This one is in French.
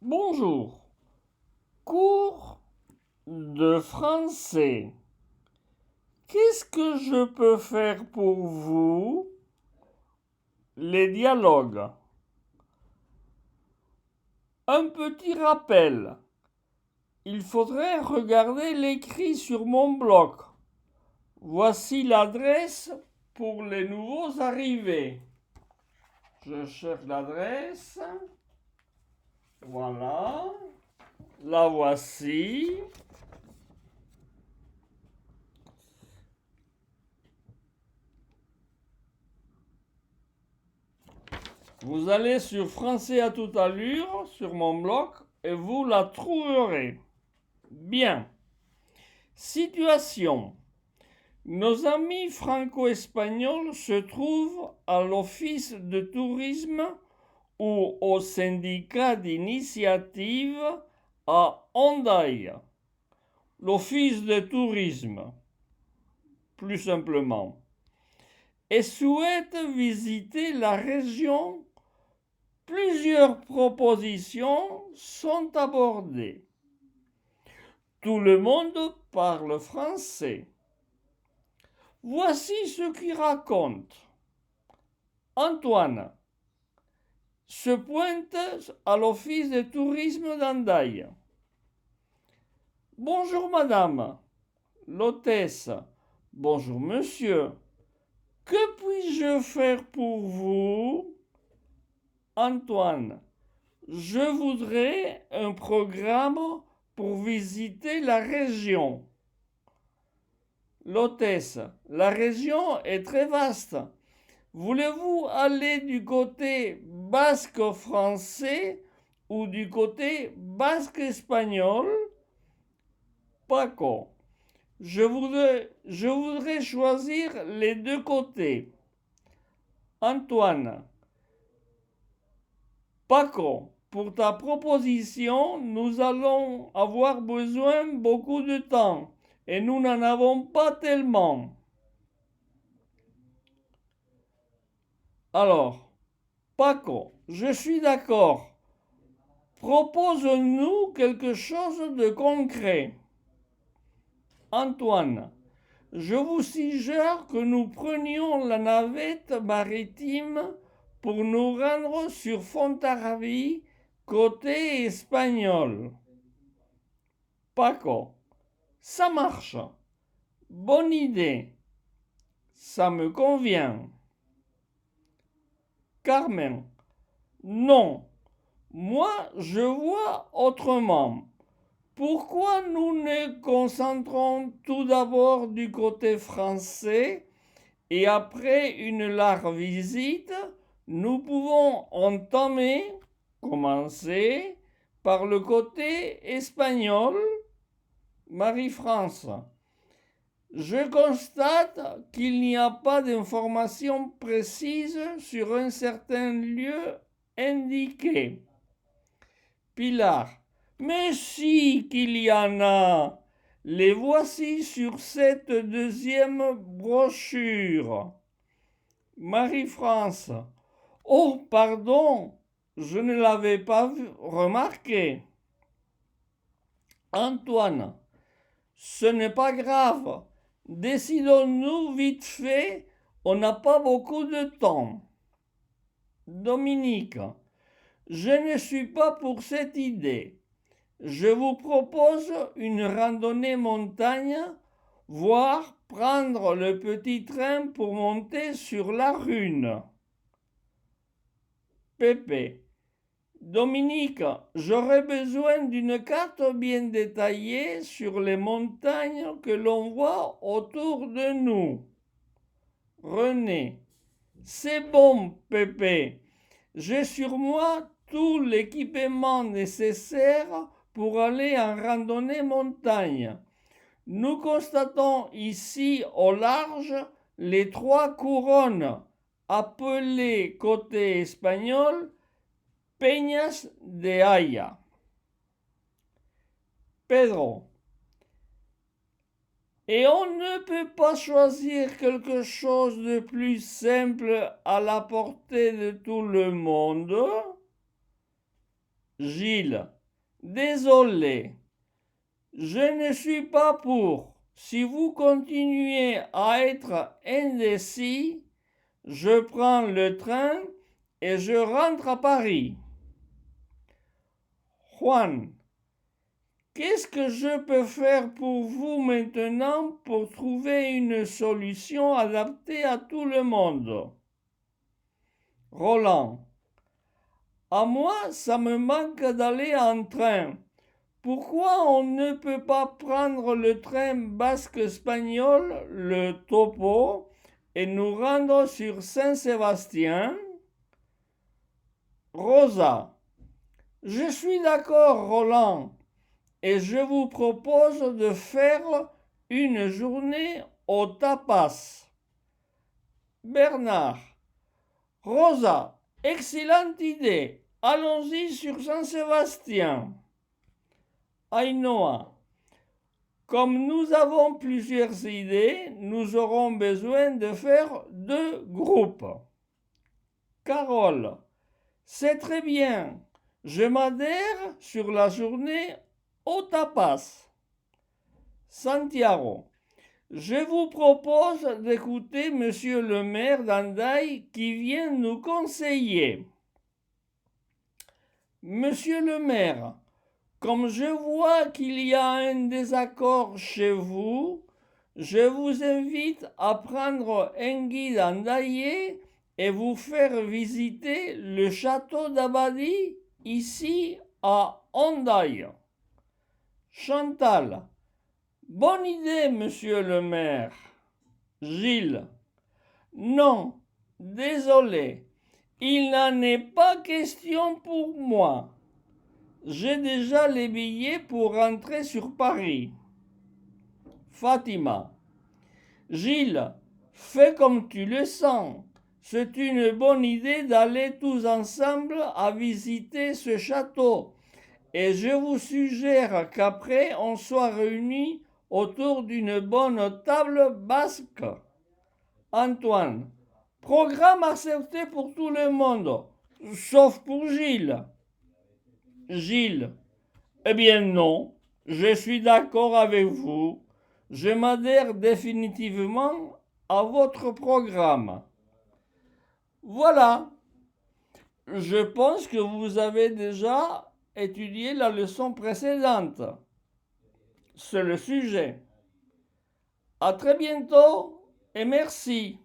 Bonjour. Cours de français. Qu'est-ce que je peux faire pour vous? Les dialogues. Un petit rappel. Il faudrait regarder l'écrit sur mon blog. Voici l'adresse pour les nouveaux arrivés. Je cherche l'adresse. Voilà. La voici. Vous allez sur Français à toute allure sur mon blog et vous la trouverez. Bien. Situation. Nos amis franco-espagnols se trouvent à l'office de tourisme ou au syndicat d'initiative à Hendaye. L'office de tourisme, plus simplement, et souhaitent visiter la région. Plusieurs propositions sont abordées. Tout le monde parle français. Voici ce qu'il raconte. Antoine se pointe à l'office de tourisme d'Hendaye. Bonjour madame, l'hôtesse. Bonjour monsieur. Que puis-je faire pour vous? Antoine, je voudrais un programme pour visiter la région. L'hôtesse, la région est très vaste. Voulez-vous aller du côté basque-français ou du côté basque-espagnol? Paco, je voudrais choisir les deux côtés. Antoine, Paco, pour ta proposition, nous allons avoir besoin beaucoup de temps et nous n'en avons pas tellement. Alors, Paco, je suis d'accord. Propose-nous quelque chose de concret. Antoine, je vous suggère que nous prenions la navette maritime pour nous rendre sur Fontarabie, côté espagnol. Paco, ça marche. Bonne idée. Ça me convient. Carmen, non. Moi, je vois autrement. Pourquoi nous ne concentrons tout d'abord du côté français et après une large visite, nous pouvons commencer par le côté espagnol? Marie-France, je constate qu'il n'y a pas d'informations précises sur un certain lieu indiqué. Pilar, mais si qu'il y en a. Les voici sur cette deuxième brochure. Marie-France, oh, pardon, je ne l'avais pas remarqué. Antoine, ce n'est pas grave. Décidons-nous vite fait, on n'a pas beaucoup de temps. Dominique, je ne suis pas pour cette idée. Je vous propose une randonnée montagne, voire prendre le petit train pour monter sur la Rune. Pépé, Dominique, j'aurais besoin d'une carte bien détaillée sur les montagnes que l'on voit autour de nous. René, c'est bon, Pépé. J'ai sur moi tout l'équipement nécessaire pour aller en randonnée montagne. Nous constatons ici au large les trois couronnes, appelées côté espagnol Peñas de Haya. Pedro, et on ne peut pas choisir quelque chose de plus simple à la portée de tout le monde? Gilles. Désolé. Je ne suis pas pour. Si vous continuez à être indécis, je prends le train et je rentre à Paris. Juan. Qu'est-ce que je peux faire pour vous maintenant pour trouver une solution adaptée à tout le monde? Roland. À moi, ça me manque d'aller en train. Pourquoi on ne peut pas prendre le train basque-espagnol, le Topo, et nous rendre sur Saint-Sébastien? Rosa. Je suis d'accord, Roland, et je vous propose de faire une journée au tapas. Bernard. Rosa, excellente idée. Allons-y sur Saint-Sébastien. Ainhoa. Comme nous avons plusieurs idées, nous aurons besoin de faire 2 groupes. Carole. C'est très bien. Je m'adhère sur la journée au tapas. Santiago. Je vous propose d'écouter Monsieur le maire d'Andaï qui vient nous conseiller. Monsieur le maire, comme je vois qu'il y a un désaccord chez vous, je vous invite à prendre un guide andaillais et vous faire visiter le château d'Abadie ici à Hendaye. Chantal. Bonne idée, monsieur le maire. Gilles. Non, désolé, il n'en est pas question pour moi. J'ai déjà les billets pour rentrer sur Paris. Fatima. Gilles, fais comme tu le sens. C'est une bonne idée d'aller tous ensemble à visiter ce château. Et je vous suggère qu'après on soit réunis autour d'une bonne table basque. Antoine. Programme accepté pour tout le monde, sauf pour Gilles. Gilles. Eh bien non, je suis d'accord avec vous. Je m'adhère définitivement à votre programme. Voilà. Je pense que vous avez déjà étudié la leçon précédente. C'est le sujet. À très bientôt et merci.